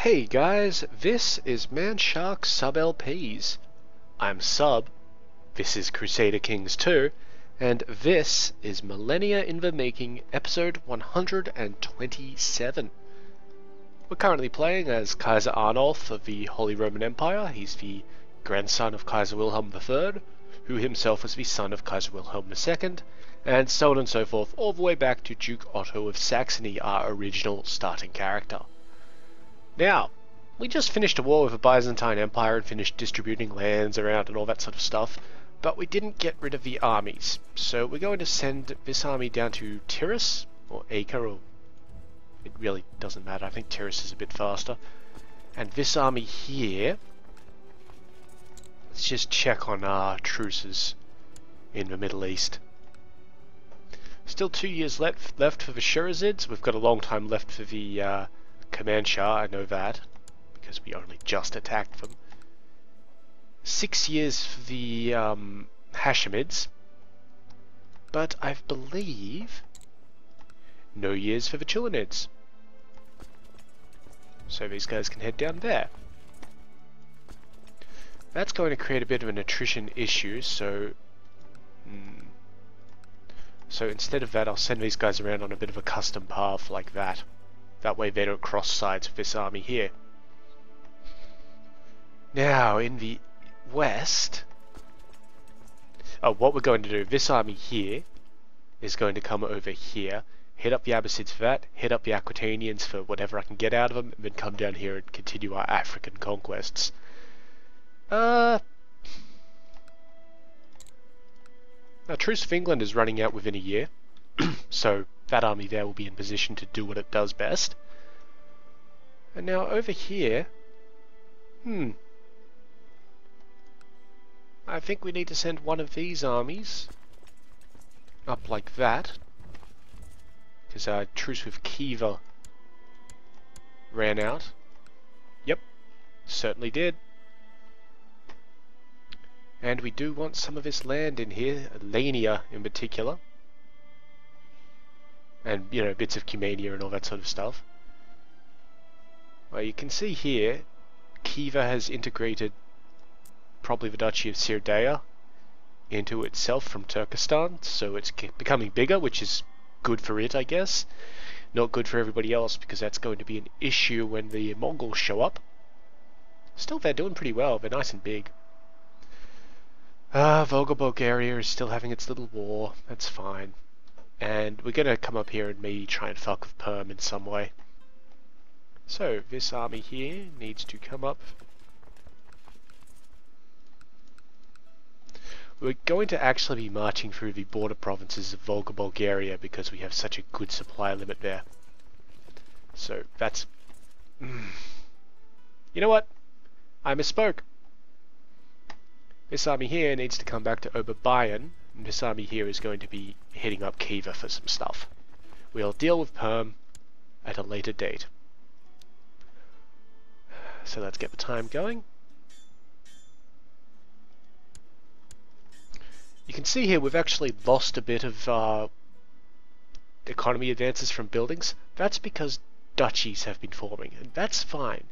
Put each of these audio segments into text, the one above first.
Hey guys, this is Manshark Sub LPs. I'm Sub, this is Crusader Kings II, and this is Millennia in the Making, episode 127. We're currently playing as Kaiser Arnulf of the Holy Roman Empire. He's the grandson of Kaiser Wilhelm III, who himself was the son of Kaiser Wilhelm II, and so on and so forth, all the way back to Duke Otto of Saxony, our original starting character. Now, we just finished a war with the Byzantine Empire and finished distributing lands around and all that sort of stuff, but we didn't get rid of the armies. So we're going to send this army down to Tyrus, or Acre, or it really doesn't matter. I think Tyrus is a bit faster. And this army here, let's just check on our truces in the Middle East. Still 2 years left for the Shurazids. We've got a long time left for the Command Shah, I know that, because we only just attacked them. 6 years for the Hashemids, but I believe no years for the Chulanids. So these guys can head down there. That's going to create a bit of an attrition issue, so instead of that, I'll send these guys around on a bit of a custom path like that. That way they don't cross sides with this army here. Now, in the west, what we're going to do, this army here is going to come over here, hit up the Abbasids for that, hit up the Aquitanians for whatever I can get out of them, and then come down here and continue our African conquests. Now, Truce of England is running out within a year, so that army there will be in position to do what it does best. And now over here, I think we need to send one of these armies up like that, because our truce with Khiva ran out. Yep, certainly did. And we do want some of this land in here, Millennia in particular. And, you know, bits of Cumania and all that sort of stuff. Well, you can see here, Khiva has integrated probably the Duchy of Sirdeya into itself from Turkestan, so it's becoming bigger, which is good for it, I guess. Not good for everybody else, because that's going to be an issue when the Mongols show up. Still, they're doing pretty well, they're nice and big. Volga Bulgaria is still having its little war, that's fine. And we're going to come up here and maybe try and fuck with Perm in some way. So, this army here needs to come up. We're going to actually be marching through the border provinces of Volga Bulgaria because we have such a good supply limit there. So, that's... You know what? I misspoke. This army here needs to come back to Oberbayern. This army here is going to be hitting up Khiva for some stuff. We'll deal with Perm at a later date. So let's get the time going. You can see here we've actually lost a bit of economy advances from buildings. That's because duchies have been forming, and that's fine,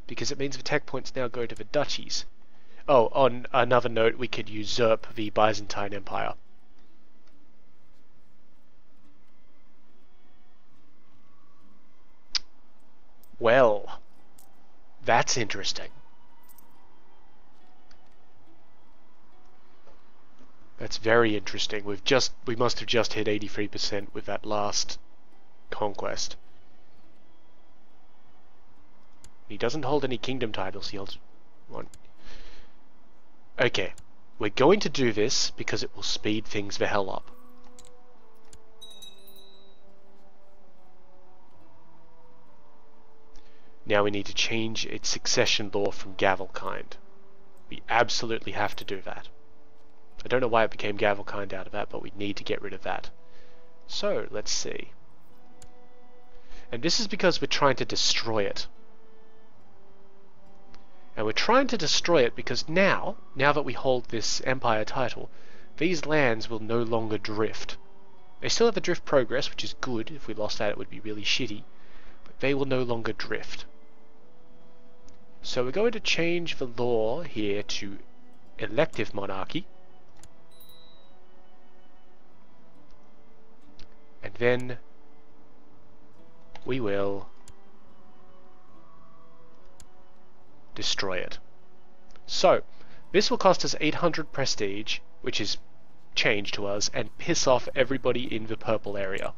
because it means the tech points now go to the duchies. Oh, on another note, we could usurp the Byzantine Empire. Well, that's interesting. That's very interesting. We must have just hit 83% with that last conquest. He doesn't hold any kingdom titles, he holds one. Okay, we're going to do this because it will speed things the hell up. Now we need to change its succession law from Gavelkind. We absolutely have to do that. I don't know why it became Gavelkind out of that, but we need to get rid of that. So, let's see. And this is because we're trying to destroy it. And we're trying to destroy it because now that we hold this empire title, these lands will no longer drift. They still have a drift progress, which is good. If we lost that, it would be really shitty. But they will no longer drift. So we're going to change the law here to elective monarchy. And then we will destroy it. So this will cost us 800 prestige, which is change to us, and piss off everybody in the purple area.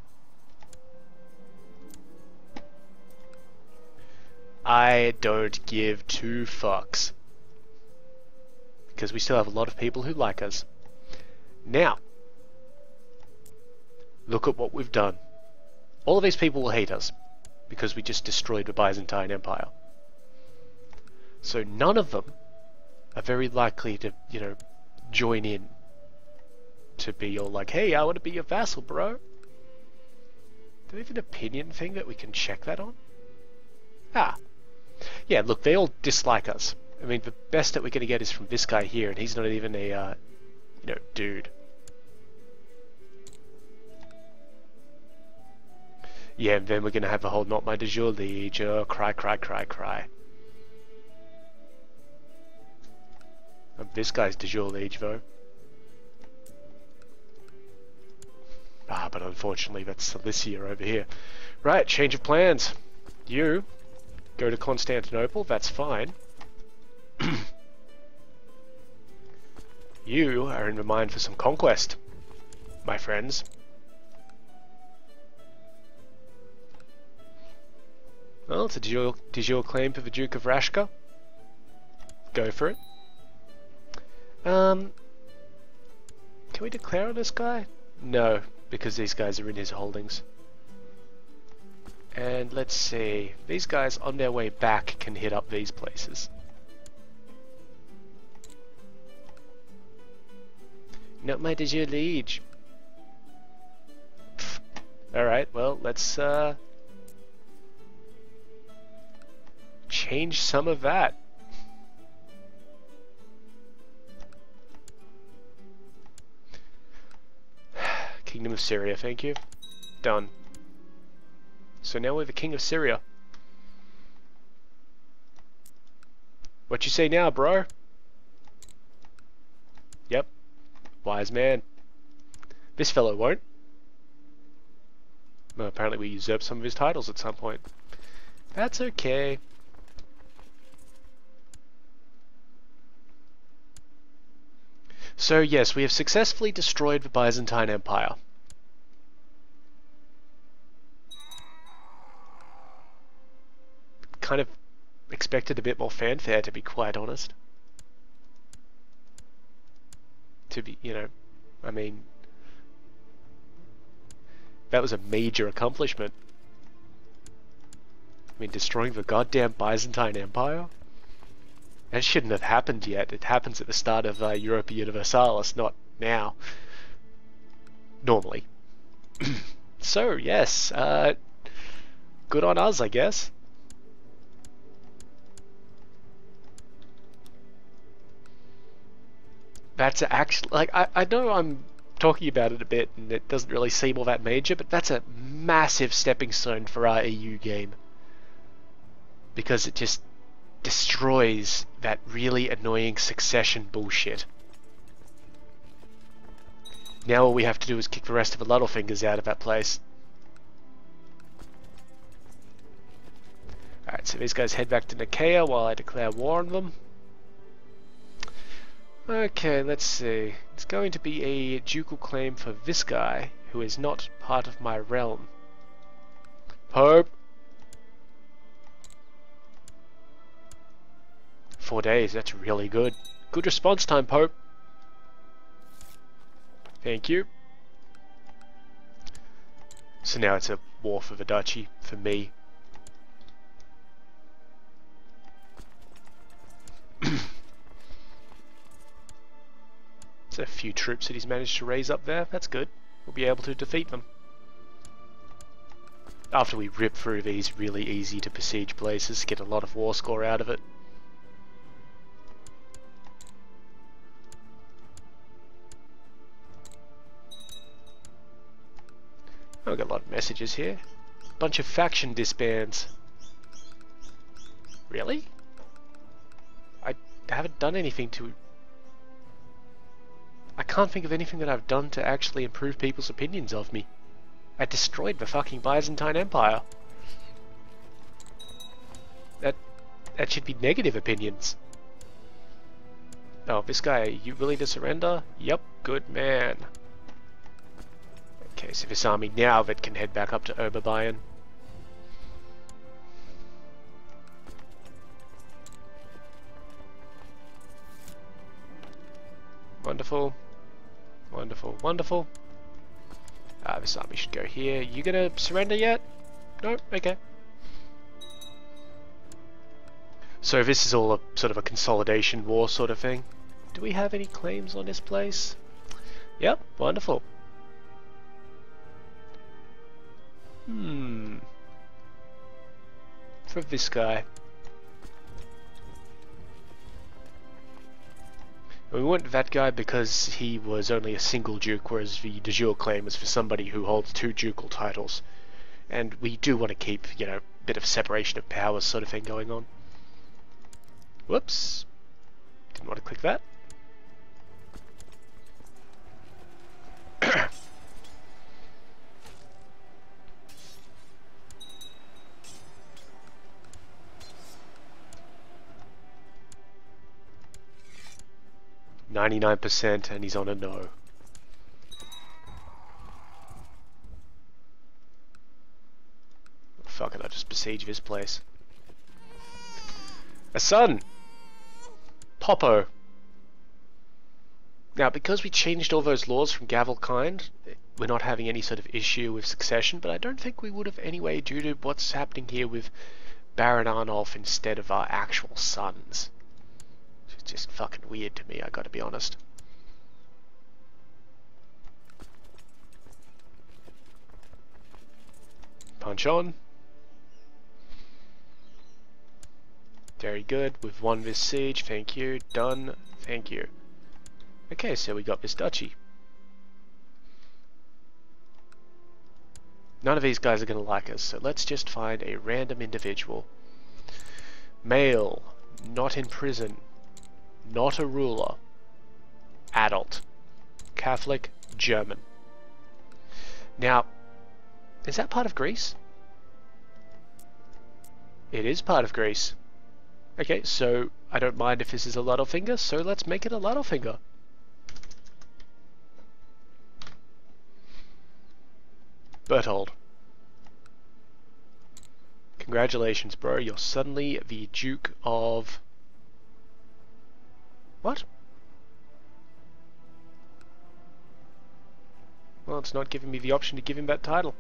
I don't give two fucks, because we still have a lot of people who like us. Now, look at what we've done. All of these people will hate us, because we just destroyed the Byzantine Empire. So none of them are very likely to, you know, join in to be all like, hey, I want to be your vassal, bro. Do we have an opinion thing that we can check that on? Ah. Yeah, look, they all dislike us. I mean, the best that we're going to get is from this guy here, and he's not even a, you know, dude. Yeah, and then we're going to have a whole not my de jure liege. Oh, cry, cry, cry, cry. This guy's de jure liege, though. Ah, but unfortunately that's Cilicia over here. Right, change of plans. You go to Constantinople, that's fine. You are in the mind for some conquest, my friends. Well, it's a de jure claim for the Duke of Rashka. Go for it. Can we declare on this guy? No, because these guys are in his holdings. And let's see, these guys on their way back can hit up these places. Not my de jure liege. Alright, well, let's change some of that. Kingdom of Syria, thank you. Done. So now we're the King of Syria. What you say now, bro? Yep. Wise man. This fellow won't. Well, apparently we usurped some of his titles at some point. That's okay. So yes, we have successfully destroyed the Byzantine Empire. Kind of expected a bit more fanfare, to be quite honest. To be, you know, I mean, that was a major accomplishment. I mean, destroying the goddamn Byzantine Empire? That shouldn't have happened yet. It happens at the start of Europa Universalis, not now. Normally. So, yes, good on us, I guess. That's actually, like, I know I'm talking about it a bit and it doesn't really seem all that major, but that's a massive stepping stone for our EU game. Because it just destroys that really annoying succession bullshit. Now all we have to do is kick the rest of the Littlepfingers out of that place. Alright, so these guys head back to Nicaea while I declare war on them. Okay, let's see. It's going to be a ducal claim for this guy, who is not part of my realm. Pope! 4 days, that's really good. Good response time, Pope. Thank you. So now it's a war for the duchy, for me. There's a few troops that he's managed to raise up there, that's good. We'll be able to defeat them. After we rip through these really easy to besiege places, get a lot of war score out of it. Oh, I've got a lot of messages here. Bunch of faction disbands. Really? haven't done anything to... I can't think of anything that I've done to actually improve people's opinions of me. I destroyed the fucking Byzantine Empire. That should be negative opinions. Oh, this guy, are you willing to surrender? Yep, good man. Okay, so this army now that can head back up to Oberbayern. Wonderful. Wonderful, wonderful. This army should go here. You gonna surrender yet? No? Okay. So this is all a sort of a consolidation war sort of thing. Do we have any claims on this place? Yep, wonderful. For this guy. We want that guy because he was only a single duke, whereas the de jure claim is for somebody who holds 2 ducal titles. And we do want to keep, you know, a bit of separation of powers sort of thing going on. Whoops. Didn't want to click that. 99% and he's on a no. Fuck it, I'll just besiege this place. A son! Popo. Now, because we changed all those laws from Gavelkind, we're not having any sort of issue with succession, but I don't think we would have anyway due to what's happening here with Baron Arnulf instead of our actual sons. It's just fucking weird to me, I gotta be honest. Punch on. Very good, we've won this siege, thank you. Done, thank you. Okay, so we got this duchy. None of these guys are gonna like us, so let's just find a random individual. Male, not in prison, not a ruler, adult, Catholic, German. Now, is that part of Greece? It is part of Greece. Okay, so I don't mind if this is a Littlefinger, so let's make it a Littlefinger. Berthold. Congratulations, bro. You're suddenly the Duke of... What? Well, it's not giving me the option to give him that title.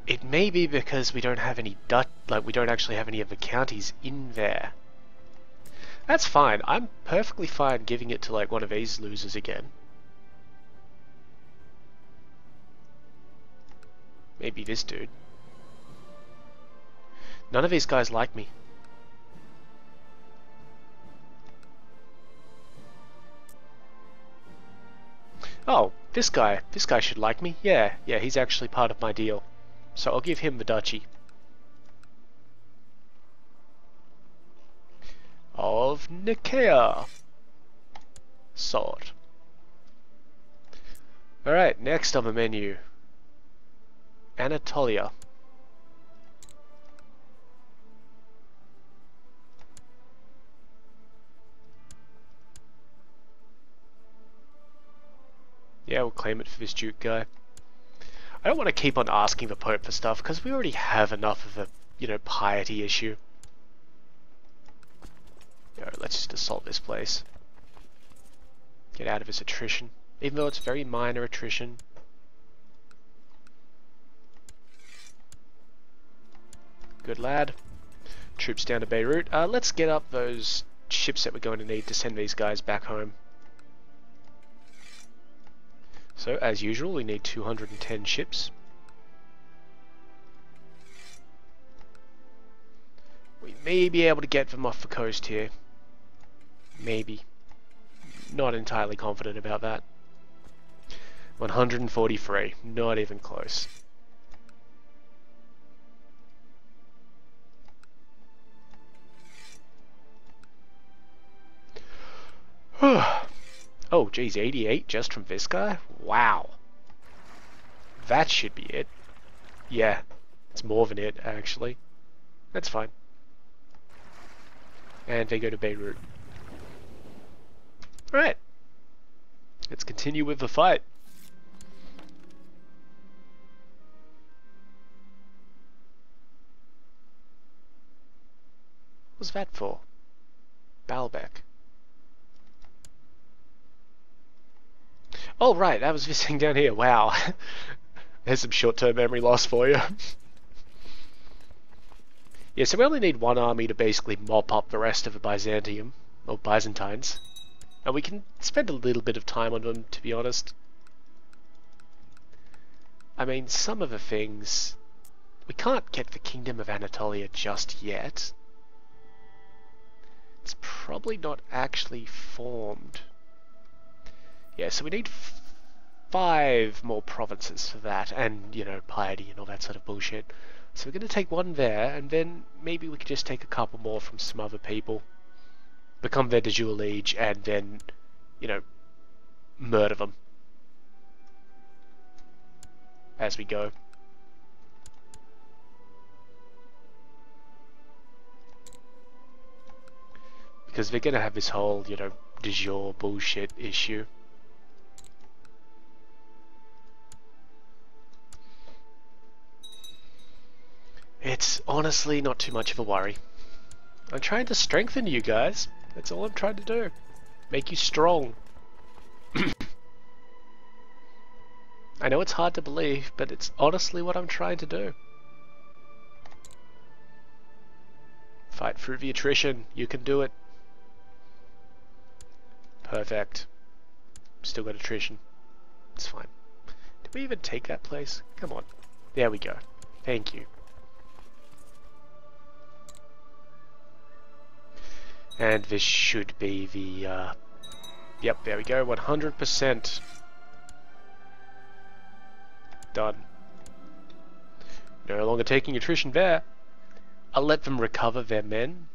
It may be because we don't have any we don't actually have any of the counties in there. That's fine. I'm perfectly fine giving it to like one of these losers again. Maybe this dude. None of these guys like me. Oh, this guy should like me. Yeah, he's actually part of my deal. So I'll give him the duchy. Of Nicaea. Sword. Alright, next on the menu. Anatolia. Yeah, we'll claim it for this Duke guy. I don't want to keep on asking the Pope for stuff, because we already have enough of a, you know, piety issue. Yo, let's just assault this place. Get out of this attrition. Even though it's very minor attrition. Good lad. Troops down to Beirut. Let's get up those ships that we're going to need to send these guys back home. So, as usual, we need 210 ships. We may be able to get them off the coast here. Maybe. Not entirely confident about that. 143. Not even close. Oh, geez, 88 just from this guy? Wow. That should be it. Yeah, it's more than it, actually. That's fine. And they go to Beirut. Alright. Let's continue with the fight. What was that for? Baalbek. Oh, right, that was this thing down here. Wow. There's some short-term memory loss for you. Yeah, so we only need one army to basically mop up the rest of the Byzantium, or Byzantines. And we can spend a little bit of time on them, to be honest. I mean, some of the things... We can't get the Kingdom of Anatolia just yet. It's probably not actually formed. Yeah, so we need 5 more provinces for that, and, you know, piety and all that sort of bullshit. So we're going to take one there, and then maybe we could just take a couple more from some other people. Become their de jure liege, and then, you know, murder them. As we go. Because they're going to have this whole, you know, de jure bullshit issue. It's honestly not too much of a worry. I'm trying to strengthen you guys. That's all I'm trying to do. Make you strong. I know it's hard to believe, but it's honestly what I'm trying to do. Fight through the attrition. You can do it. Perfect. Still got attrition. It's fine. Did we even take that place? Come on. There we go. Thank you. And this should be the, yep, there we go, 100%. Done. No longer taking attrition there. I'll let them recover their men.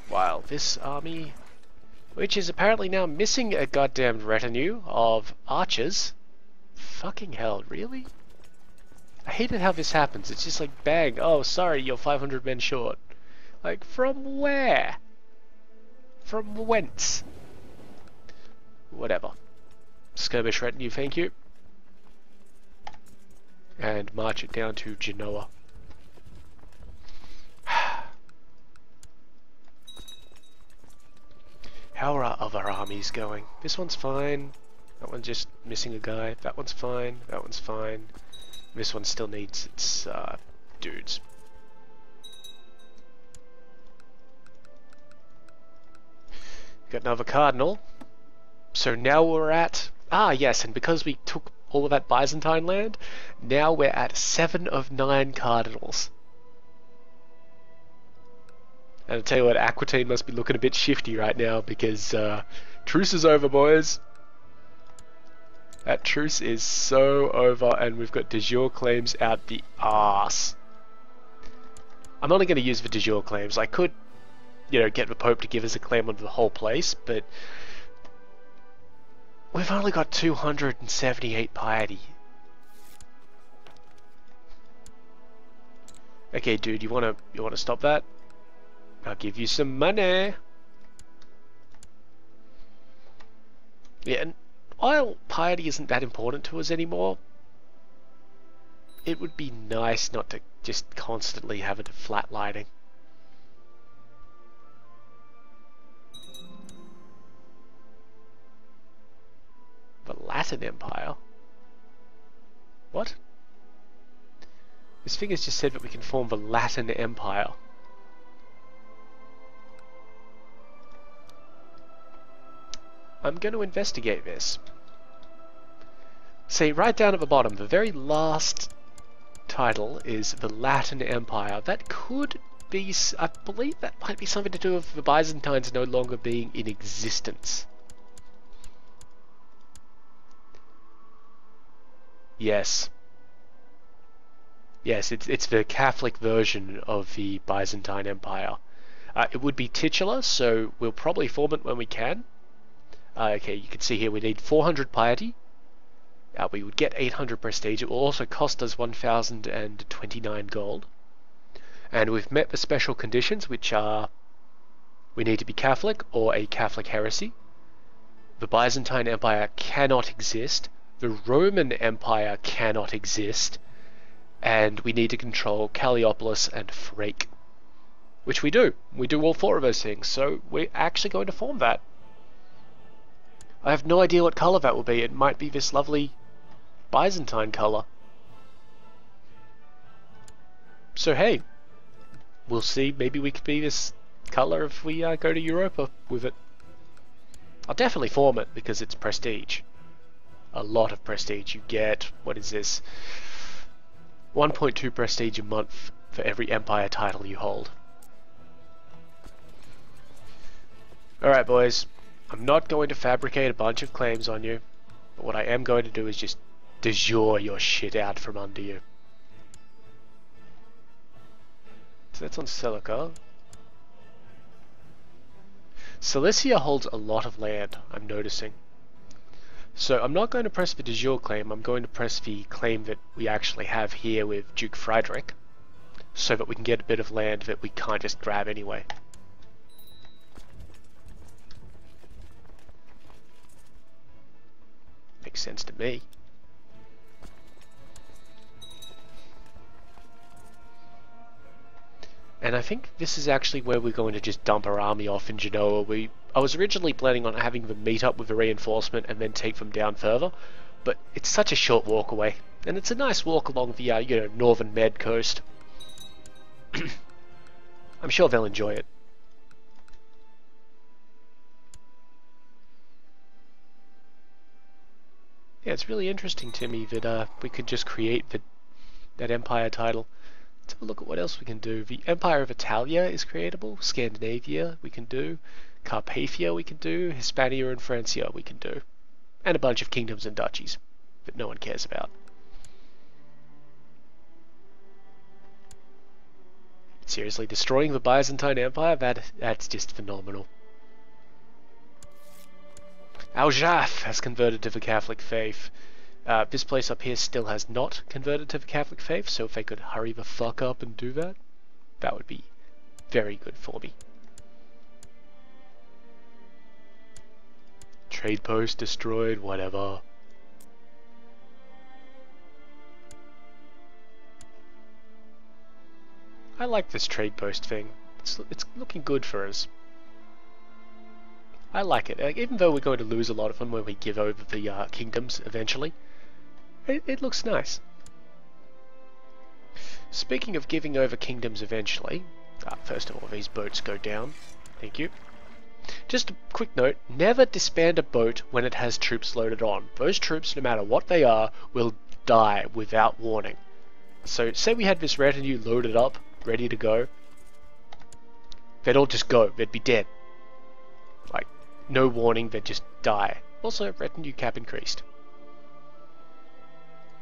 While this army, which is apparently now missing a goddamn retinue of archers. Fucking hell, really? I hated how this happens. It's just like, bang, oh, sorry, you're 500 men short. Like, from where? From whence? Whatever. Skirmish retinue, thank you. And march it down to Genoa. How are our other armies going? This one's fine. That one's just missing a guy. That one's fine. That one's fine. This one still needs its dudes. Got another cardinal. So now we're at... Ah, yes, and because we took all of that Byzantine land, now we're at 7 of 9 cardinals. And I'll tell you what, Aquitaine must be looking a bit shifty right now, because truce is over, boys. That truce is so over, and we've got de jure claims out the arse. I'm only going to use the de jure claims. I could, you know, get the Pope to give us a claim on the whole place, but we've only got 278 piety. Okay, dude, you wanna stop that? I'll give you some money. Yeah, and while piety isn't that important to us anymore, it would be nice not to just constantly have it flatlining. The Latin Empire? What? This thing has just said that we can form the Latin Empire. I'm going to investigate this. See, right down at the bottom, the very last title is the Latin Empire. That could be, I believe that might be something to do with the Byzantines no longer being in existence. Yes. Yes, it's the Catholic version of the Byzantine Empire. It would be titular, so we'll probably form it when we can. Okay, you can see here we need 400 piety. We would get 800 prestige. It will also cost us 1,029 gold. And we've met the special conditions, which are we need to be Catholic or a Catholic heresy. The Byzantine Empire cannot exist. The Roman Empire cannot exist. And we need to control Calliopolis and Frake. Which we do. We do all four of those things. So we're actually going to form that. I have no idea what colour that will be. It might be this lovely Byzantine colour. So hey, we'll see. Maybe we could be this colour if we go to Europa with it. I'll definitely form it because it's prestige. A lot of prestige. You get, what is this? 1.2 prestige a month for every empire title you hold. Alright boys, I'm not going to fabricate a bunch of claims on you, but what I am going to do is just de jure your shit out from under you. So that's on Celica. Cilicia holds a lot of land, I'm noticing. So I'm not going to press the de jure claim, I'm going to press the claim that we actually have here with Duke Friedrich, so that we can get a bit of land that we can't just grab anyway. Makes sense to me. And I think this is actually where we're going to just dump our army off in Genoa. I was originally planning on having them meet up with a reinforcement and then take them down further, but it's such a short walk away, and it's a nice walk along the northern Med coast. I'm sure they'll enjoy it. Yeah, it's really interesting to me that we could just create that empire title. Let's have a look at what else we can do. The Empire of Italia is creatable. Scandinavia we can do. Carpathia we can do. Hispania and Francia we can do. And a bunch of kingdoms and duchies that no one cares about. Seriously, destroying the Byzantine Empire? That's just phenomenal. Aljaf has converted to the Catholic faith. This place up here still has not converted to the Catholic faith, so if they could hurry the fuck up and do that, that would be very good for me. Trade post destroyed, whatever. I like this trade post thing. It's looking good for us. I like it. Even though we're going to lose a lot of them when we give over the kingdoms eventually, it looks nice. Speaking of giving over kingdoms eventually, first of all, these boats go down. Thank you. Just a quick note, never disband a boat when it has troops loaded on. Those troops, no matter what they are, will die without warning. So, say we had this retinue loaded up, ready to go. They'd all just go. They'd be dead. Like, no warning, they'd just die. Also, retinue cap increased.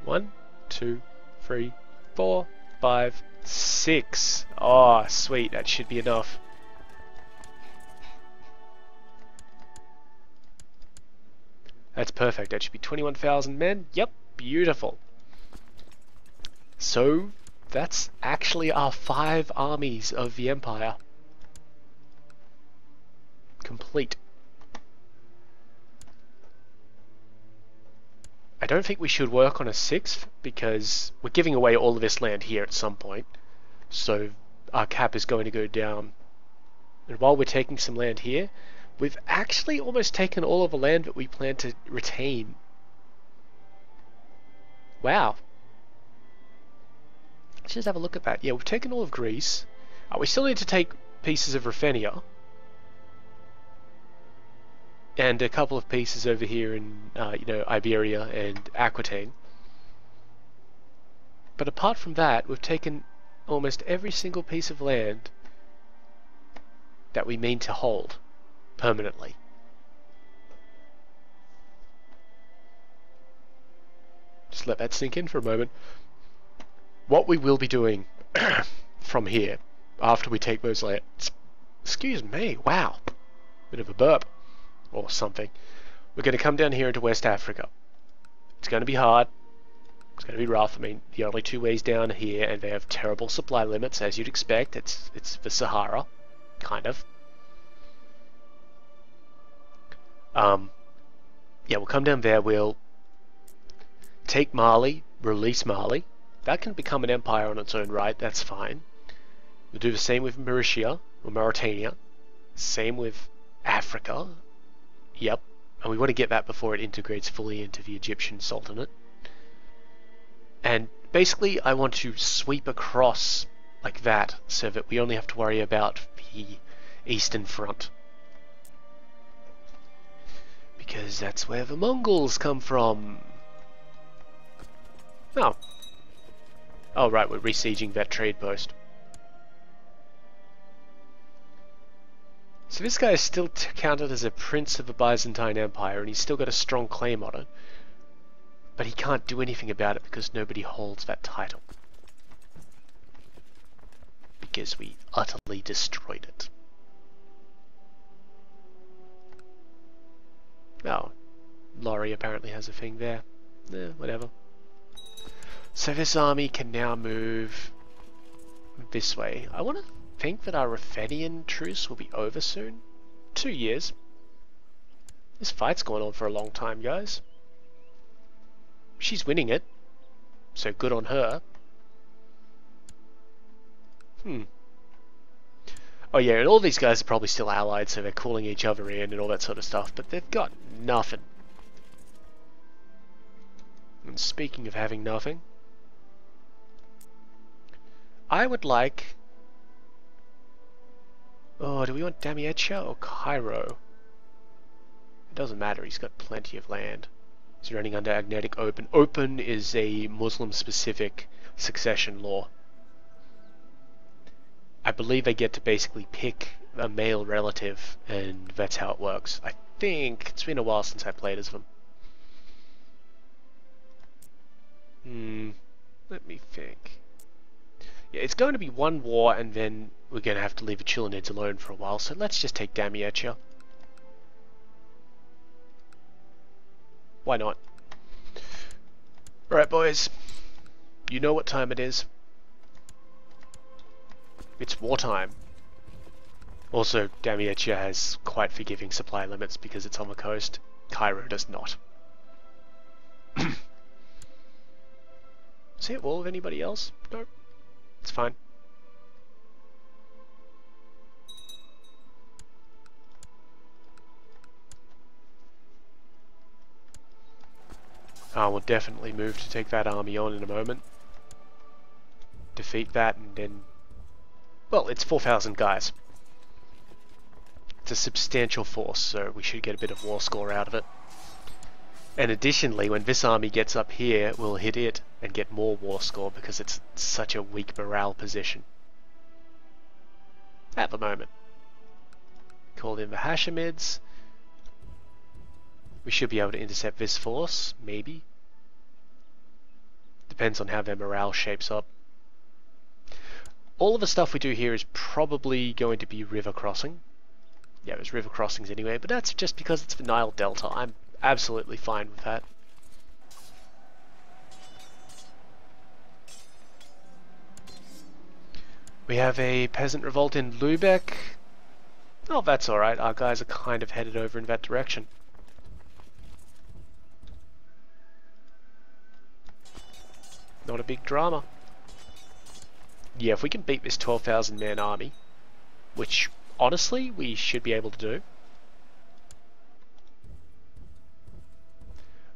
1, 2, 3, 4, 5, 6. Oh, sweet, that should be enough. That's perfect, that should be 21,000 men. Yep, beautiful. So, that's actually our 5 armies of the Empire. Complete. I don't think we should work on a 6th, because we're giving away all of this land here at some point. So our cap is going to go down. And while we're taking some land here, we've actually almost taken all of the land that we plan to retain. Wow. Let's just have a look at that. Yeah, we've taken all of Greece. We still need to take pieces of Ruthenia. And a couple of pieces over here in, Iberia and Aquitaine. But apart from that, we've taken almost every single piece of land that we mean to hold permanently. Just let that sink in for a moment. What we will be doing from here, after we take those lands, Excuse me, wow. Bit of a burp. Or something. We're going to come down here into West Africa. It's going to be hard. It's going to be rough. I mean, the only two ways down here, and they have terrible supply limits, as you'd expect. It's the Sahara, kind of. Yeah, we'll come down there. We'll take Mali, release Mali. That can become an empire on its own right. That's fine. We'll do the same with Mauritius or Mauritania. Same with Africa. Yep. And we want to get that before it integrates fully into the Egyptian Sultanate. And basically, I want to sweep across like that so that we only have to worry about the Eastern Front. Because that's where the Mongols come from. Oh. Oh, right, we're besieging that trade post. So this guy is still counted as a prince of the Byzantine Empire, and he's still got a strong claim on it. But he can't do anything about it because nobody holds that title. Because we utterly destroyed it. Oh, Laurie apparently has a thing there. Whatever. So this army can now move this way. I want to think that our Ruthenian truce will be over soon. 2 years. This fight's going on for a long time, guys. She's winning it, so good on her. Oh yeah, and all these guys are probably still allied, so they're calling each other in and all that sort of stuff, but they've got nothing. And speaking of having nothing, I would like... Oh, do we want Damietta or Cairo? It doesn't matter, he's got plenty of land. He's running under agnatic open. Open is a Muslim-specific succession law. I believe they get to basically pick a male relative, and that's how it works. I think it's been a while since I played as them. Let me think. Yeah, it's going to be one war, and then we're going to have to leave the Chilonids alone for a while, so let's just take Damietta. Why not? Alright, boys. You know what time it is. It's wartime. Also, Damietta has quite forgiving supply limits because it's on the coast. Cairo does not. Is it wall of anybody else? No. It's fine. I will definitely move to take that army on in a moment. Defeat that and then... Well, it's 4,000 guys. It's a substantial force, so we should get a bit of war score out of it. And additionally, when this army gets up here, we'll hit it and get more war score because it's such a weak morale position. At the moment. Called in the Hashemids. We should be able to intercept this force, maybe. Depends on how their morale shapes up. All of the stuff we do here is probably going to be river crossing. Yeah, there's river crossings anyway, but that's just because it's the Nile Delta. I'm absolutely fine with that. We have a peasant revolt in Lübeck. Oh, that's alright. Our guys are kind of headed over in that direction. Not a big drama. Yeah, if we can beat this 12,000 man army, which honestly we should be able to do,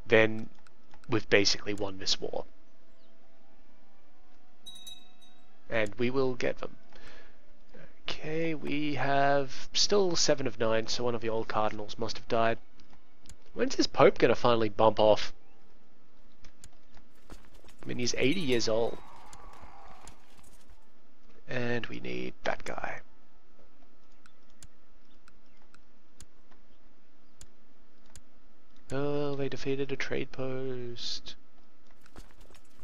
then we've basically won this war. And we will get them. Okay, we have still 7 of 9, so one of the old cardinals must have died. When's this Pope gonna finally bump off? I mean, he's 80 years old. And we need that guy. Oh, they defeated a trade post.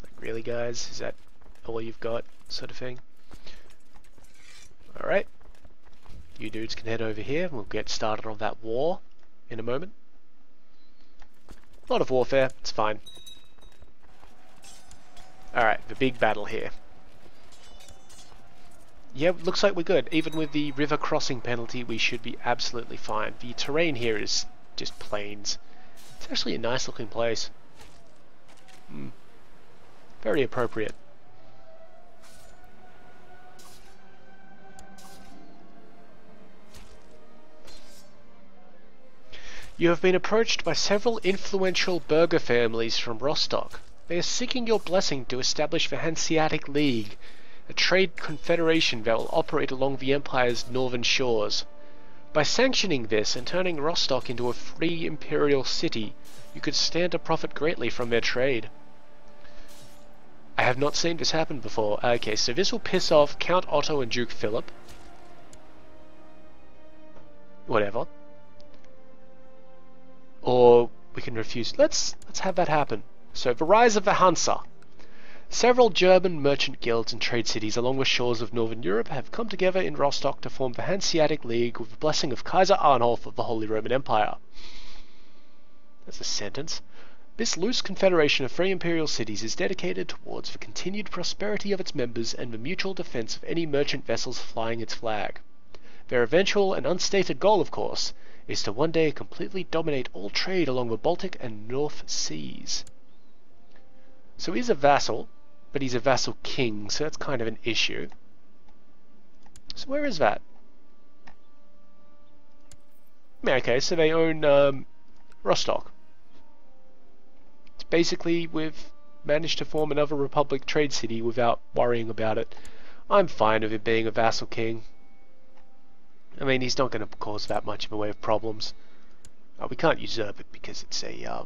Like, really, guys? Is that all you've got? Sort of thing. Alright. You dudes can head over here and we'll get started on that war in a moment. A lot of warfare, it's fine. Alright, the big battle here. Yeah, looks like we're good. Even with the river crossing penalty, we should be absolutely fine. The terrain here is just plains. It's actually a nice looking place. Very appropriate. You have been approached by several influential burgher families from Rostock. They are seeking your blessing to establish the Hanseatic League, a trade confederation that will operate along the Empire's northern shores. By sanctioning this and turning Rostock into a free imperial city, you could stand to profit greatly from their trade. I have not seen this happen before. Okay, so this will piss off Count Otto and Duke Philip. Whatever. Or we can refuse. Let's have that happen. So, the rise of the Hansa. Several German merchant guilds and trade cities along the shores of northern Europe have come together in Rostock to form the Hanseatic League with the blessing of Kaiser Arnulf of the Holy Roman Empire. That's a sentence. This loose confederation of free imperial cities is dedicated towards the continued prosperity of its members and the mutual defense of any merchant vessels flying its flag. Their eventual and unstated goal, of course, is to one day completely dominate all trade along the Baltic and North Seas. So he's a vassal, but he's a vassal king, so that's kind of an issue. So where is that? Okay, so they own Rostock. It's basically we've managed to form another Republic trade city without worrying about it. I'm fine with it being a vassal king. I mean, he's not going to cause that much in the way of problems. We can't usurp it because it's a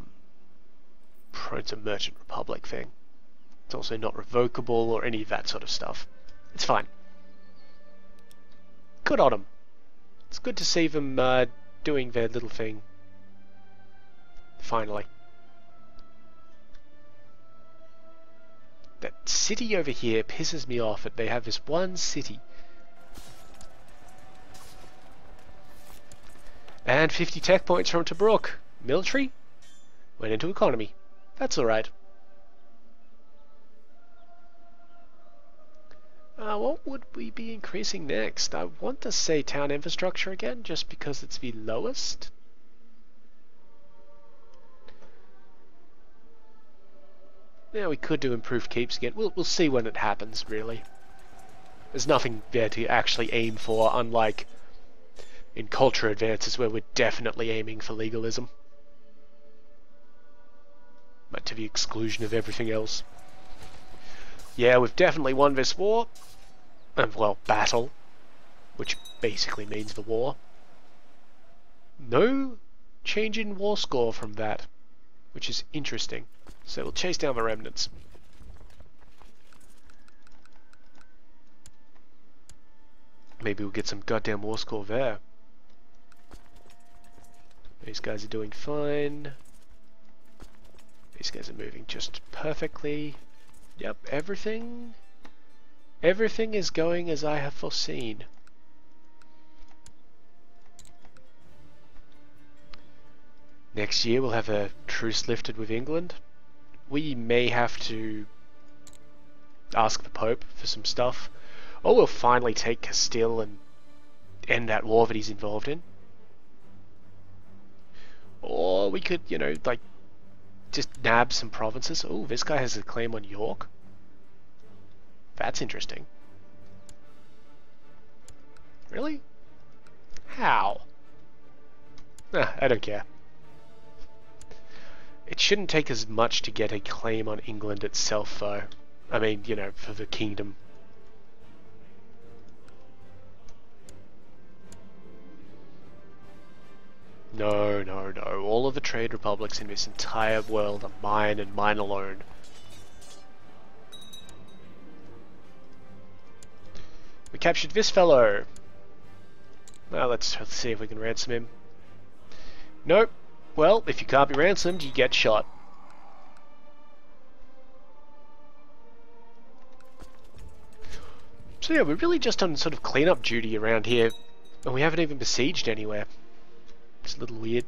merchant republic thing. It's also not revocable or any of that sort of stuff. It's fine. Good on them. It's good to see them doing their little thing. Finally. That city over here pisses me off that they have this one city. And 50 tech points from Tobruk. Military went into economy. That's alright. What would we be increasing next? I want to say town infrastructure again, just because it's the lowest. Yeah, we could do improved keeps again. We'll see when it happens, really. There's nothing there to actually aim for, unlike in culture advances where we're definitely aiming for legalism. But to the exclusion of everything else. Yeah, we've definitely won this war. Well, battle. Which basically means the war. No change in war score from that. Which is interesting. So we'll chase down the remnants. Maybe we'll get some goddamn war score there. These guys are doing fine. These guys are moving just perfectly. Yep, everything is going as I have foreseen. Next year we'll have a truce lifted with England. We may have to ask the Pope for some stuff. Or we'll finally take Castile and end that war that he's involved in. Or we could, you know, like, just nab some provinces. Oh, this guy has a claim on York. That's interesting. Really? How? I don't care. It shouldn't take as much to get a claim on England itself, though. I mean, you know, for the kingdom. No, no, no. All of the trade republics in this entire world are mine and mine alone. We captured this fellow. Well, let's see if we can ransom him. Nope. Well, if you can't be ransomed, you get shot. So yeah, we're really just on sort of cleanup duty around here. And we haven't even besieged anywhere. It's a little weird.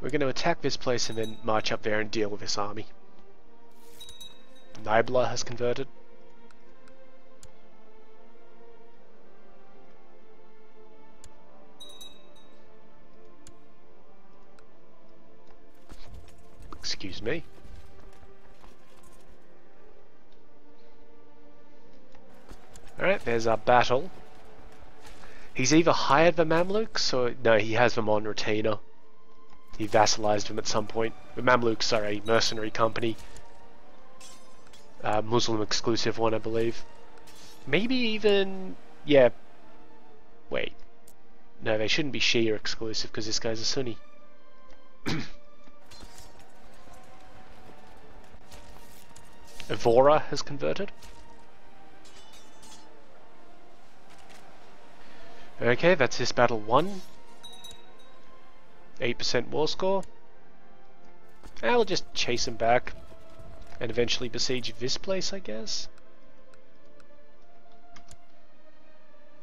We're going to attack this place and then march up there and deal with this army. Nibla has converted. Excuse me. Alright, there's our battle. He's either hired the Mamluks or... no, he has them on retainer. He vassalized them at some point. The Mamluks are a mercenary company. Muslim exclusive one, I believe. Maybe even... yeah. Wait. No, they shouldn't be Shia exclusive because this guy's a Sunni. Evora has converted. Okay, that's this battle won. 8% war score. I'll just chase him back and eventually besiege this place, I guess.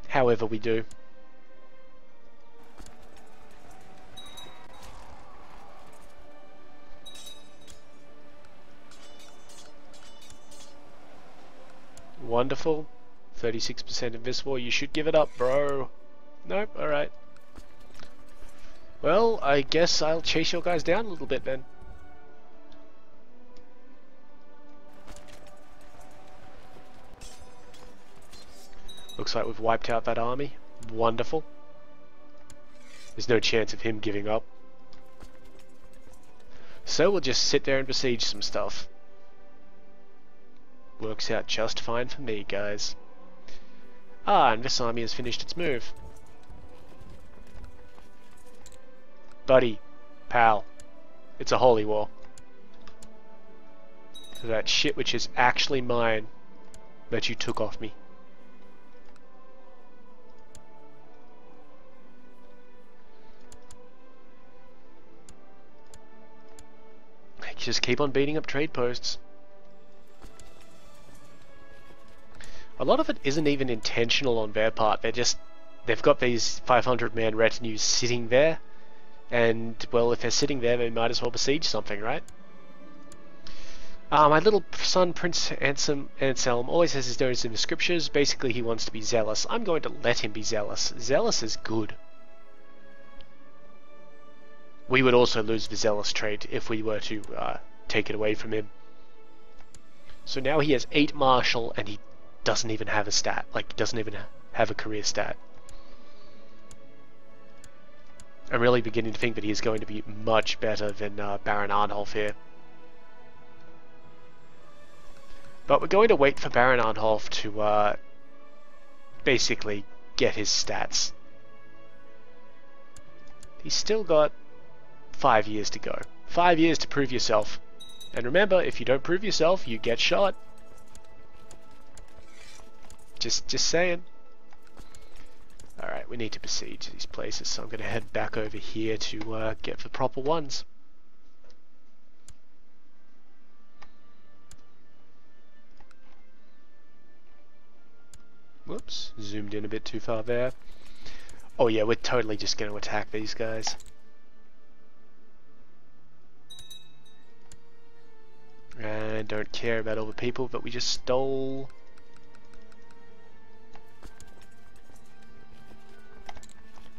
However we do. Wonderful. 36% in this war. You should give it up, bro. Nope, alright. Well, I guess I'll chase your guys down a little bit then. Looks like we've wiped out that army. Wonderful. There's no chance of him giving up. So we'll just sit there and besiege some stuff. Works out just fine for me, guys. Ah, and this army has finished its move. Buddy, pal, it's a holy war. So that shit which is actually mine that you took off me. Just keep on beating up trade posts. A lot of it isn't even intentional on their part. They've got these 500-man retinues sitting there, and well, if they're sitting there, they might as well besiege something, right? My little son, Prince Anselm, always has his nose in the scriptures. Basically, he wants to be zealous. I'm going to let him be zealous. Zealous is good. We would also lose the zealous trait if we were to take it away from him. So now he has 8 martial, and he doesn't even have a stat. Like, doesn't even have a career stat. I'm really beginning to think that he is going to be much better than Baron Arnulf here. But we're going to wait for Baron Arnulf to basically get his stats. He's still got 5 years to go. 5 years to prove yourself. And remember, if you don't prove yourself, you get shot. Just saying. Alright, we need to besiege these places, so I'm going to head back over here to get the proper ones. Whoops, zoomed in a bit too far there. Oh yeah, we're totally just going to attack these guys. And don't care about all the people that we just stole.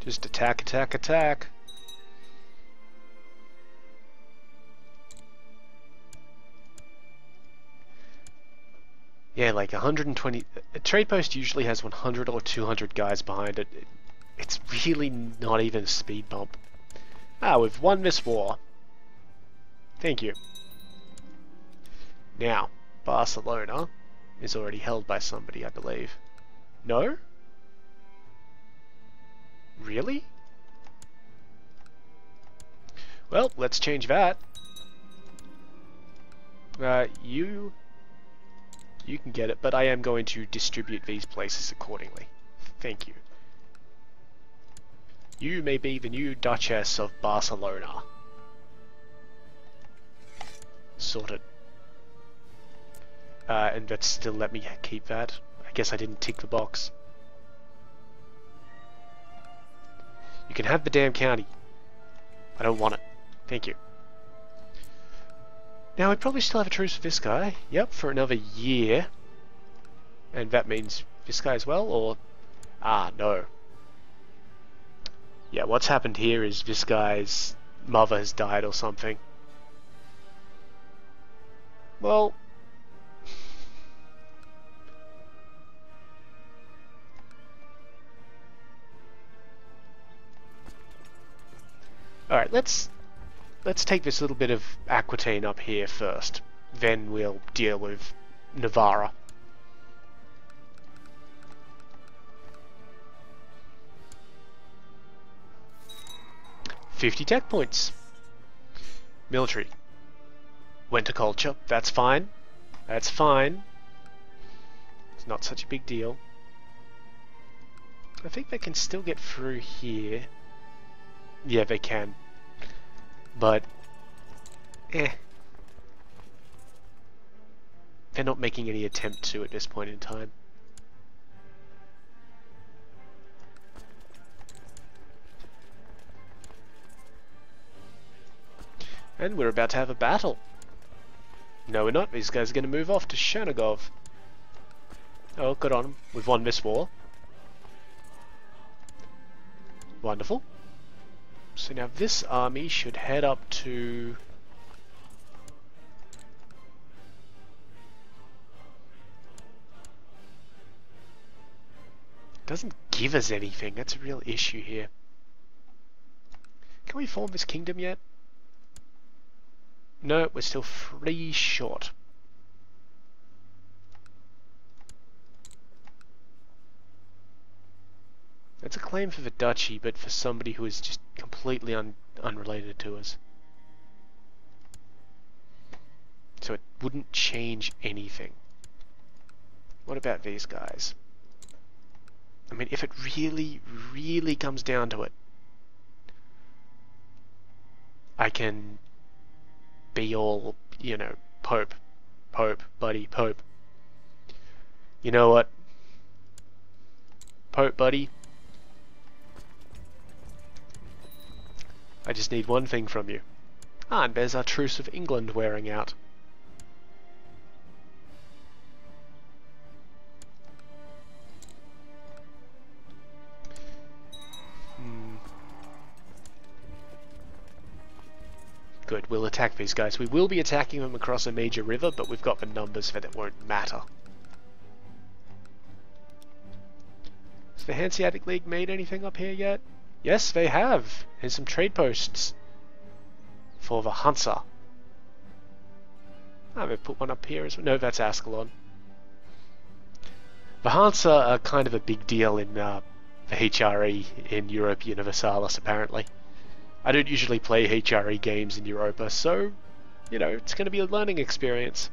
Just attack, attack, attack. Yeah, like 120... A trade post usually has 100 or 200 guys behind it. It's really not even a speed bump. Ah, we've won this war. Thank you. Now, Barcelona is already held by somebody, I believe. No? Really? Well, let's change that. You can get it, but I am going to distribute these places accordingly. Thank you. You may be the new Duchess of Barcelona. Sorted. And that still let me keep that. I guess I didn't tick the box. You can have the damn county. I don't want it. Thank you. Now, we probably still have a truce with this guy. Yep, for another year. And that means this guy as well, or... Ah, no. Yeah, what's happened here is this guy's mother has died or something. Well... Alright, let's take this little bit of Aquitaine up here first. Then we'll deal with Navarra. $50 tech points. Military. Winter culture. That's fine. That's fine. It's not such a big deal. I think they can still get through here. Yeah, they can. But, they're not making any attempt to at this point in time. And we're about to have a battle. No, we're not. These guys are going to move off to Chernigov. Oh, good on them. We've won this war. Wonderful. So now this army should head up to... Doesn't give us anything. That's a real issue here. Can we form this kingdom yet? No, we're still 3 short. That's a claim for the duchy, but for somebody who is just completely unrelated to us. So it wouldn't change anything. What about these guys? I mean, if it really, really comes down to it, I can be all, you know, Pope, buddy, Pope. You know what? Pope, buddy. I just need one thing from you. Ah, and there's our truce of England wearing out. Good, we'll attack these guys. We will be attacking them across a major river, but we've got the numbers that it won't matter. Has the Hanseatic League made anything up here yet? Yes, they have. Here's some trade posts for the Hansa. Ah, they've put one up here as well. No, that's Ascalon. The Hansa are kind of a big deal in the HRE in Europa Universalis, apparently. I don't usually play HRE games in Europa, so, you know, it's going to be a learning experience.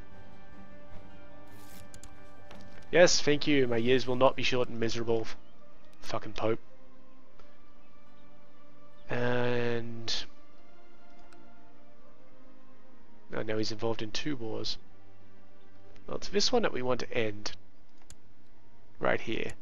Yes, thank you. My years will not be short and miserable. Fucking Pope. And... oh, now he's involved in 2 wars. Well, it's this one that we want to end. Right here.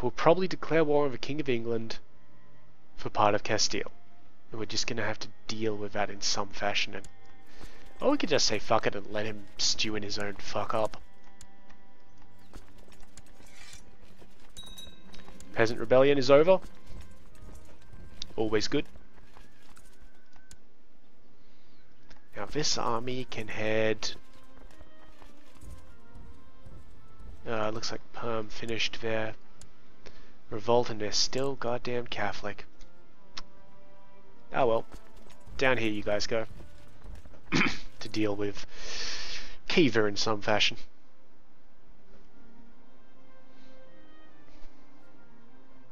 We'll probably declare war on the King of England for part of Castile. And we're just going to have to deal with that in some fashion. And, or we could just say fuck it and let him stew in his own fuck up. Peasant Rebellion is over. Always good. Now this army can head... looks like Perm finished their revolt and they're still goddamn Catholic. Oh well. Down here you guys go. To deal with Kiva in some fashion.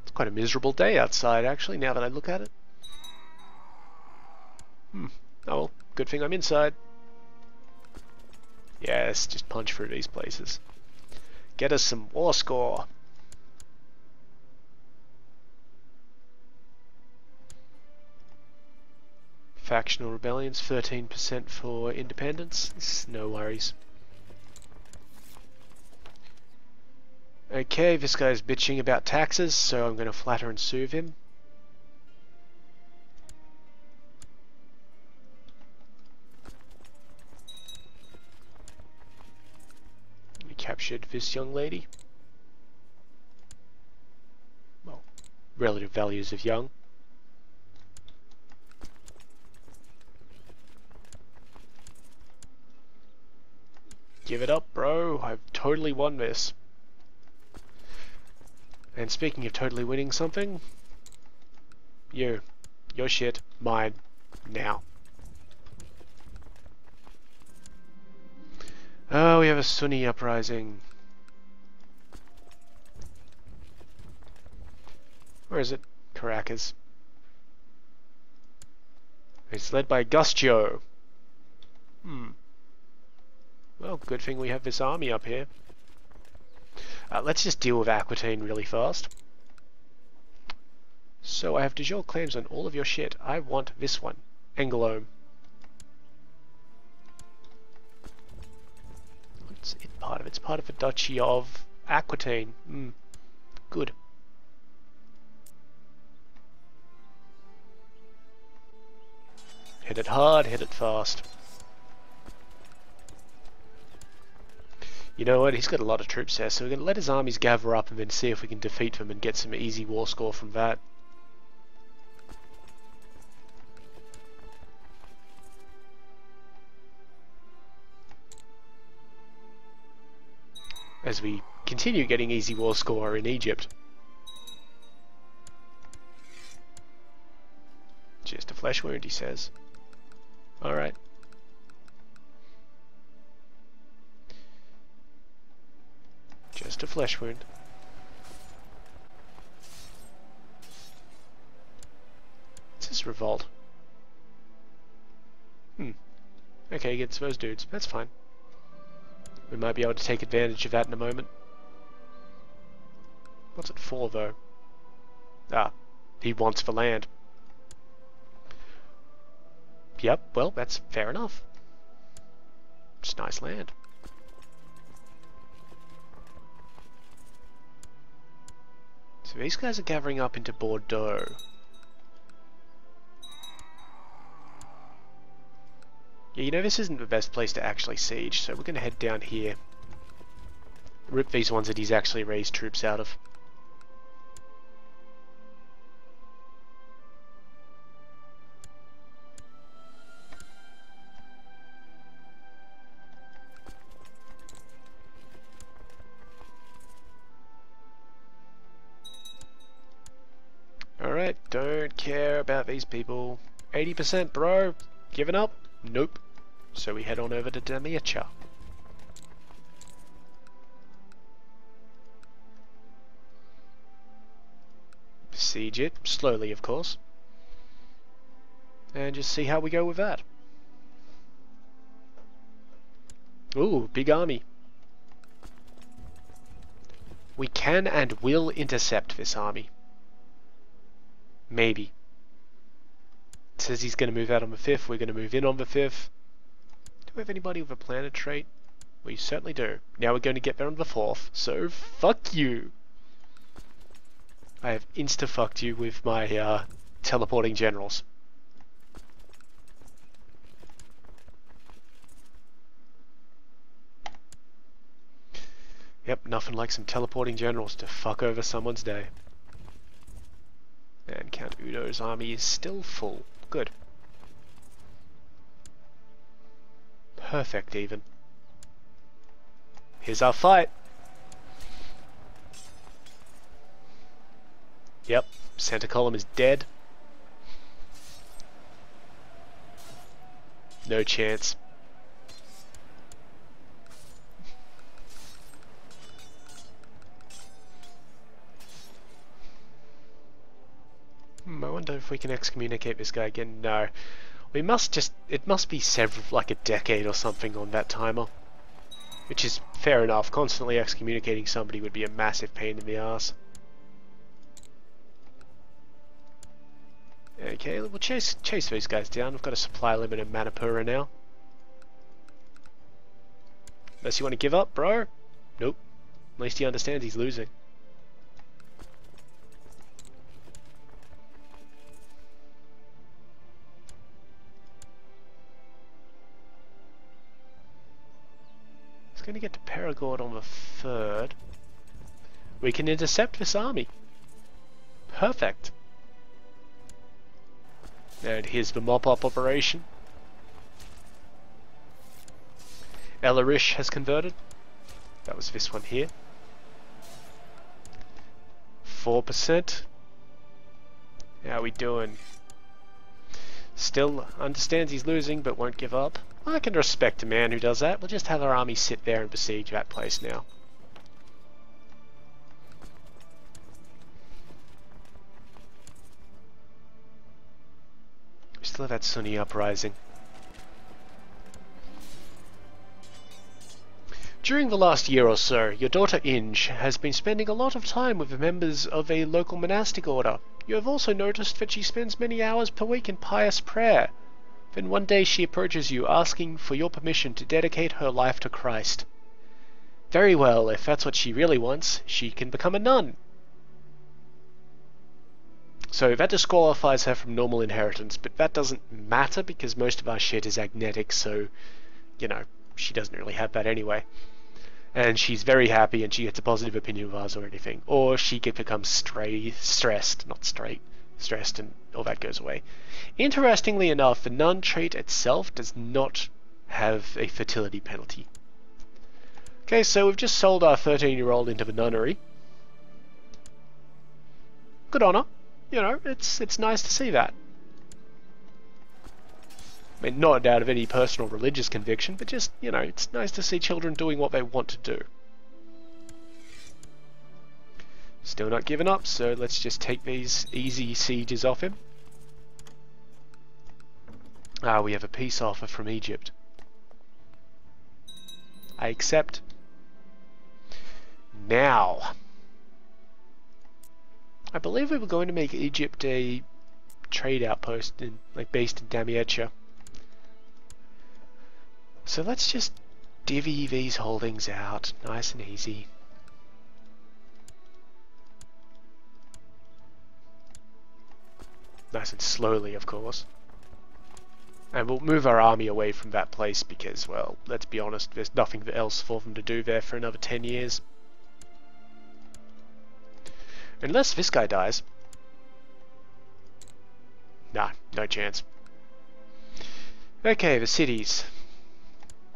It's quite a miserable day outside actually, now that I look at it. Oh well, good thing I'm inside. Yes, just punch through these places. Get us some war score. Factional rebellions, 13% for independence. No worries. Okay, this guy's bitching about taxes, so I'm going to flatter and soothe him. We captured this young lady. Well, relative values of young. Give it up, bro. I've totally won this. And speaking of totally winning something, your shit, mine, now. Oh, we have a Sunni uprising. Where is it? Caracas. It's led by Gustio. Well, good thing we have this army up here. Let's just deal with Aquitaine really fast. So I have de jure claims on all of your shit. I want this one. Engelome. What's it part of? It's part of the Duchy of Aquitaine. Good. Hit it hard, hit it fast. You know what, he's got a lot of troops there, so we're going to let his armies gather up and then see if we can defeat them and get some easy war score from that. As we continue getting easy war score in Egypt. Just a flesh wound, he says. Alright. Just a flesh wound. What's this revolt? Okay, against those dudes. That's fine. We might be able to take advantage of that in a moment. What's it for, though? Ah, he wants the land. Yep, well, that's fair enough. It's nice land. So these guys are gathering up into Bordeaux. Yeah, you know, this isn't the best place to actually siege, so we're going to head down here. Rip these ones that he's actually raised troops out of. Alright, don't care about these people. 80%, bro. Giving up? Nope. So we head on over to Damietta. Siege it, slowly of course. And just see how we go with that. Ooh, big army. We can and will intercept this army. Maybe. It says he's going to move out on the 5th, we're going to move in on the 5th. Do we have anybody with a planet trait? We certainly do. Now we're going to get there on the 4th, so fuck you! I have insta-fucked you with my teleporting generals. Yep, nothing like some teleporting generals to fuck over someone's day. And Count Udo's army is still full. Good. Perfect, even. Here's our fight. Yep, center column is dead. No chance. I wonder if we can excommunicate this guy again. No. We must just... It must be several... like a decade or something on that timer. Which is fair enough. Constantly excommunicating somebody would be a massive pain in the ass. Okay, we'll chase these guys down. We've got a supply limit in Manipura now. Unless you want to give up, bro? Nope. At least he understands he's losing. He's going to get to Perigord on the 3rd. We can intercept this army. Perfect. And here's the mop-up operation. Elarish has converted. That was this one here. 4%. How are we doing? Still understands he's losing, but won't give up. I can respect a man who does that. We'll just have our army sit there and besiege that place now. We still have that Sunni uprising. During the last year or so, your daughter Inge has been spending a lot of time with the members of a local monastic order. You have also noticed that she spends many hours per week in pious prayer. Then one day she approaches you asking for your permission to dedicate her life to Christ. Very well, if that's what she really wants, she can become a nun. So that disqualifies her from normal inheritance, but that doesn't matter because most of our shit is agnetic, so, you know, she doesn't really have that anyway. And she's very happy and she gets a positive opinion of us or anything. Or she can become stressed and all that goes away. Interestingly enough, the nun trait itself does not have a fertility penalty. Okay, so we've just sold our 13-year-old into the nunnery. Good on her. You know, it's nice to see that. I mean, not out of any personal religious conviction, but just, you know, it's nice to see children doing what they want to do. Still not giving up, so let's just take these easy sieges off him. Ah, we have a peace offer from Egypt. I accept. Now, I believe we were going to make Egypt a trade outpost, based in Damietta. So let's just divvy these holdings out, nice and easy. Nice and slowly, of course. And we'll move our army away from that place because, well, let's be honest, there's nothing else for them to do there for another 10 years. Unless this guy dies. Nah, no chance. Okay, the cities.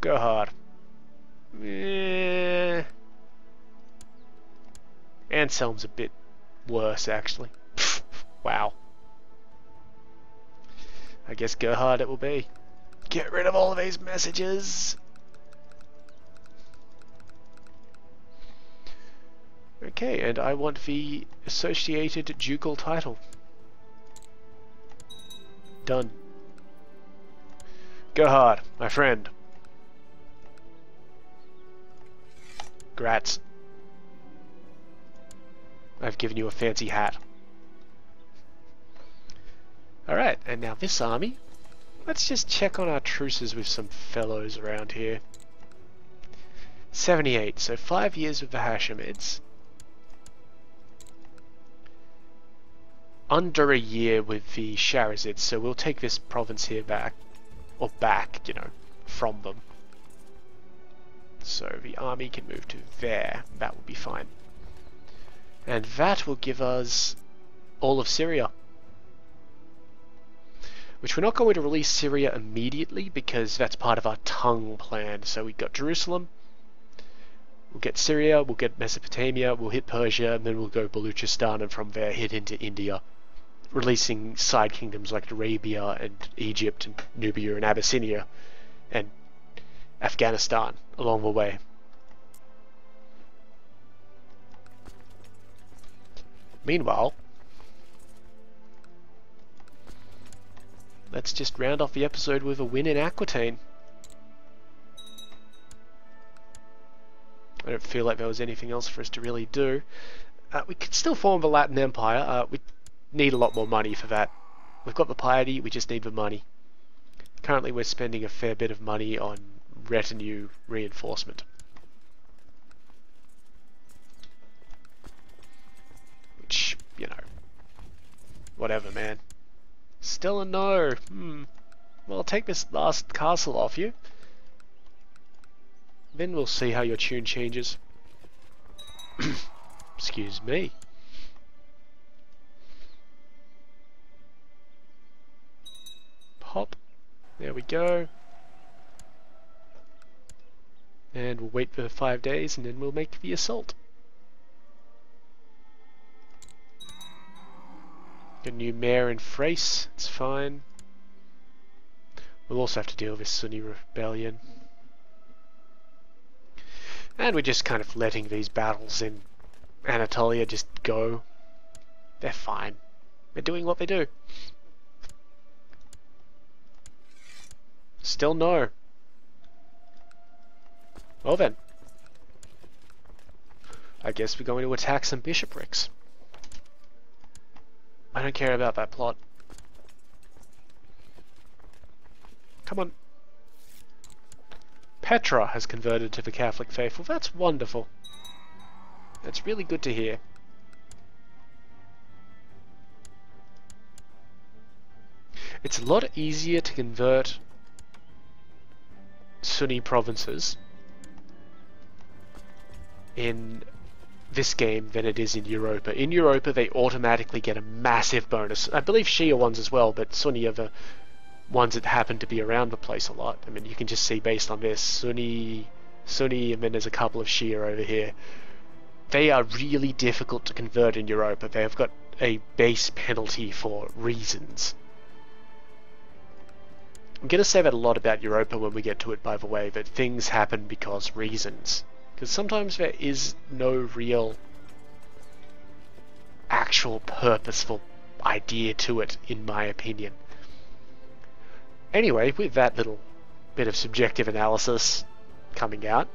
Go hard. Anselm's a bit worse, actually. Wow. I guess go hard it will be. Get rid of all of these messages. Okay, and I want the associated ducal title. Done. Go hard, my friend. Grats. I've given you a fancy hat. Alright, and now this army. Let's just check on our truces with some fellows around here. 78, so 5 years with the Hashemids. Under a year with the Shahrazids, so we'll take this province here back. Or back, you know, from them. So the army can move to there. That will be fine. And that will give us all of Syria. Which we're not going to release Syria immediately because that's part of our tongue plan. So we've got Jerusalem, we'll get Syria, we'll get Mesopotamia, we'll hit Persia, and then we'll go Baluchistan, and from there hit into India, releasing side kingdoms like Arabia and Egypt and Nubia and Abyssinia and Afghanistan along the way. Meanwhile, let's just round off the episode with a win in Aquitaine. I don't feel like there was anything else for us to really do. We could still form the Latin Empire. We need a lot more money for that. We've got the piety, we just need the money. Currently we're spending a fair bit of money on retinue reinforcement. Which, you know, whatever, man. Still a no. Well, I'll take this last castle off you. Then we'll see how your tune changes. Excuse me. Pop. There we go. And we'll wait for 5 days and then we'll make the assault. Got a new mayor in Thrace, it's fine. We'll also have to deal with this Sunni rebellion. And we're just kind of letting these battles in Anatolia just go. They're fine. They're doing what they do. Still no. Well then. I guess we're going to attack some bishoprics. I don't care about that plot. Come on. Petra has converted to the Catholic faith. Well, that's wonderful. That's really good to hear. It's a lot easier to convert Sunni provinces in this game than it is in Europa. In Europa, they automatically get a massive bonus. I believe Shia ones as well, but Sunni are the ones that happen to be around the place a lot. I mean, you can just see based on this, Sunni, and then there's a couple of Shia over here. They are really difficult to convert in Europa. They have got a base penalty for reasons. I'm going to say that a lot about Europa when we get to it, by the way, that things happen because reasons. Because sometimes there is no real actual purposeful idea to it, in my opinion. Anyway, with that little bit of subjective analysis coming out,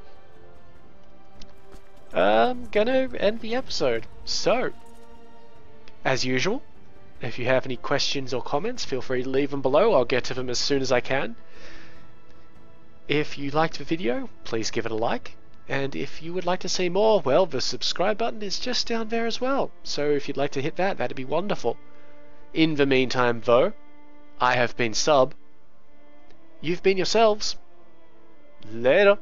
I'm gonna end the episode. So, as usual, if you have any questions or comments, feel free to leave them below. I'll get to them as soon as I can. If you liked the video, please give it a like. And if you would like to see more, well, the subscribe button is just down there as well. So if you'd like to hit that, that'd be wonderful. In the meantime, though, I have been Sub. You've been yourselves. Later.